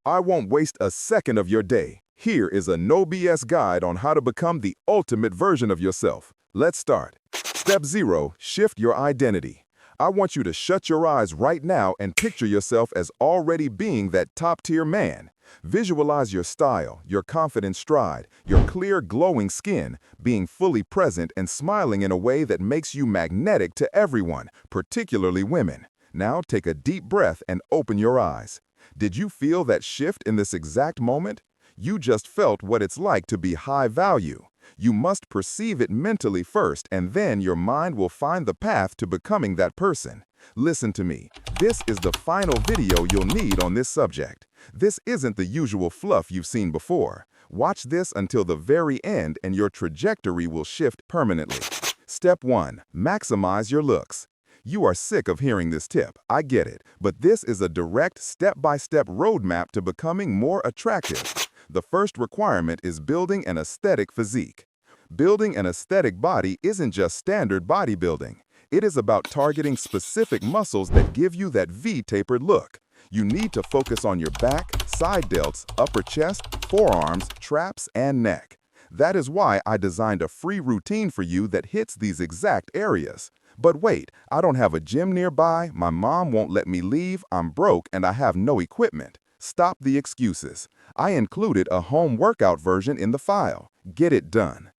I won't waste a second of your day. Here is a no BS guide on how to become the ultimate version of yourself. Let's start. Step 0. Shift your identity. I want you to shut your eyes right now and picture yourself as already being that top-tier man. Visualize your style, your confident stride, your clear, glowing skin, being fully present and smiling in a way that makes you magnetic to everyone, particularly women. Now take a deep breath and open your eyes. Did you feel that shift in this exact moment? You just felt what it's like to be high value. You must perceive it mentally first, and then your mind will find the path to becoming that person. Listen to me. This is the final video you'll need on this subject. This isn't the usual fluff you've seen before. Watch this until the very end and your trajectory will shift permanently. Step 1. Maximize your looks. You are sick of hearing this tip, I get it, but this is a direct step-by-step roadmap to becoming more attractive. The first requirement is building an aesthetic physique. Building an aesthetic body isn't just standard bodybuilding. It is about targeting specific muscles that give you that V-tapered look. You need to focus on your back, side delts, upper chest, forearms, traps, and neck. That is why I designed a free routine for you that hits these exact areas. But wait, I don't have a gym nearby, my mom won't let me leave, I'm broke, and I have no equipment. Stop the excuses. I included a home workout version in the file. Get it done.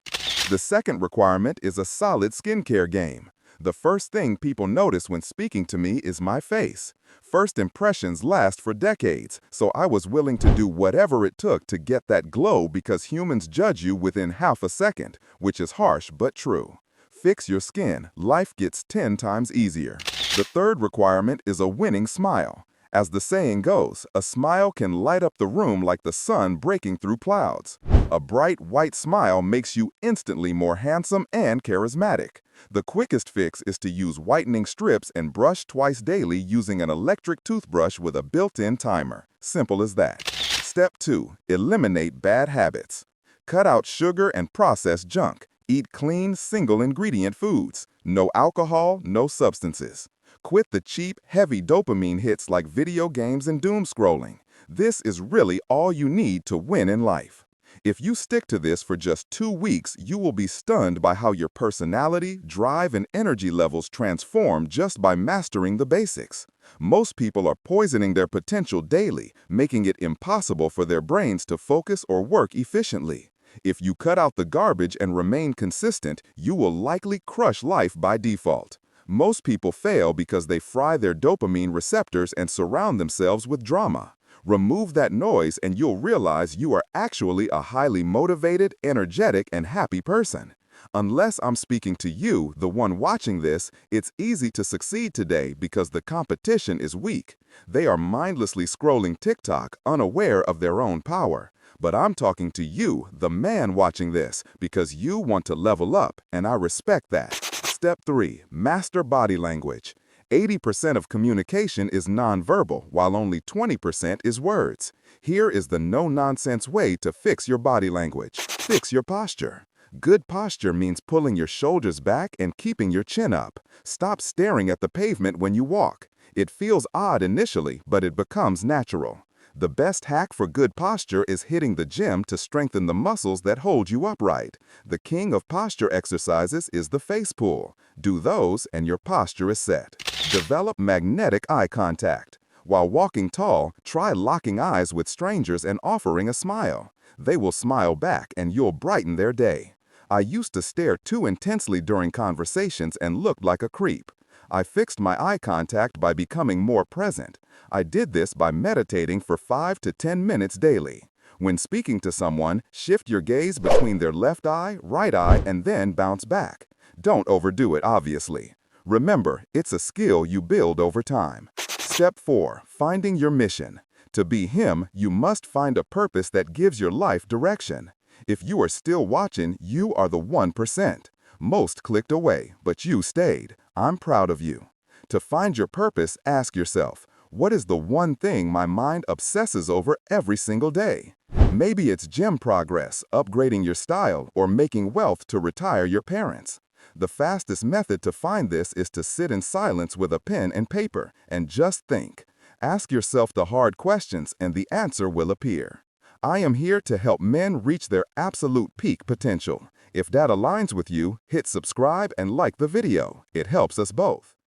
The second requirement is a solid skincare game. The first thing people notice when speaking to me is my face. First impressions last for decades, so I was willing to do whatever it took to get that glow because humans judge you within half a second, which is harsh but true. Fix your skin, life gets 10 times easier. The third requirement is a winning smile. As the saying goes, a smile can light up the room like the sun breaking through clouds. A bright white smile makes you instantly more handsome and charismatic. The quickest fix is to use whitening strips and brush twice daily using an electric toothbrush with a built-in timer. Simple as that. Step 2. Eliminate bad habits. Cut out sugar and processed junk. Eat clean, single-ingredient foods. No alcohol, no substances. Quit the cheap, heavy dopamine hits like video games and doom scrolling. This is really all you need to win in life. If you stick to this for just 2 weeks, you will be stunned by how your personality, drive, and energy levels transform just by mastering the basics. Most people are poisoning their potential daily, making it impossible for their brains to focus or work efficiently. If you cut out the garbage and remain consistent, you will likely crush life by default. Most people fail because they fry their dopamine receptors and surround themselves with drama. Remove that noise and you'll realize you are actually a highly motivated, energetic, and happy person. Unless I'm speaking to you, the one watching this, it's easy to succeed today because the competition is weak. They are mindlessly scrolling TikTok, unaware of their own power. But I'm talking to you, the man watching this, because you want to level up, and I respect that. Step 3. Master body language. 80% of communication is nonverbal, while only 20% is words. Here is the no-nonsense way to fix your body language. Fix your posture. Good posture means pulling your shoulders back and keeping your chin up. Stop staring at the pavement when you walk. It feels odd initially, but it becomes natural. The best hack for good posture is hitting the gym to strengthen the muscles that hold you upright. The king of posture exercises is the face pull. Do those and your posture is set. Develop magnetic eye contact. While walking tall, try locking eyes with strangers and offering a smile. They will smile back and you'll brighten their day. I used to stare too intensely during conversations and looked like a creep. I fixed my eye contact by becoming more present. I did this by meditating for 5 to 10 minutes daily. When speaking to someone, shift your gaze between their left eye, right eye, and then bounce back. Don't overdo it, obviously. Remember, it's a skill you build over time. Step 4. Finding your mission. To be him, you must find a purpose that gives your life direction. If you are still watching, you are the 1%. Most clicked away, but you stayed. I'm proud of you. To find your purpose, ask yourself, what is the one thing my mind obsesses over every single day? Maybe it's gym progress, upgrading your style, or making wealth to retire your parents. The fastest method to find this is to sit in silence with a pen and paper and just think. Ask yourself the hard questions and the answer will appear. I am here to help men reach their absolute peak potential. If that aligns with you, hit subscribe and like the video. It helps us both.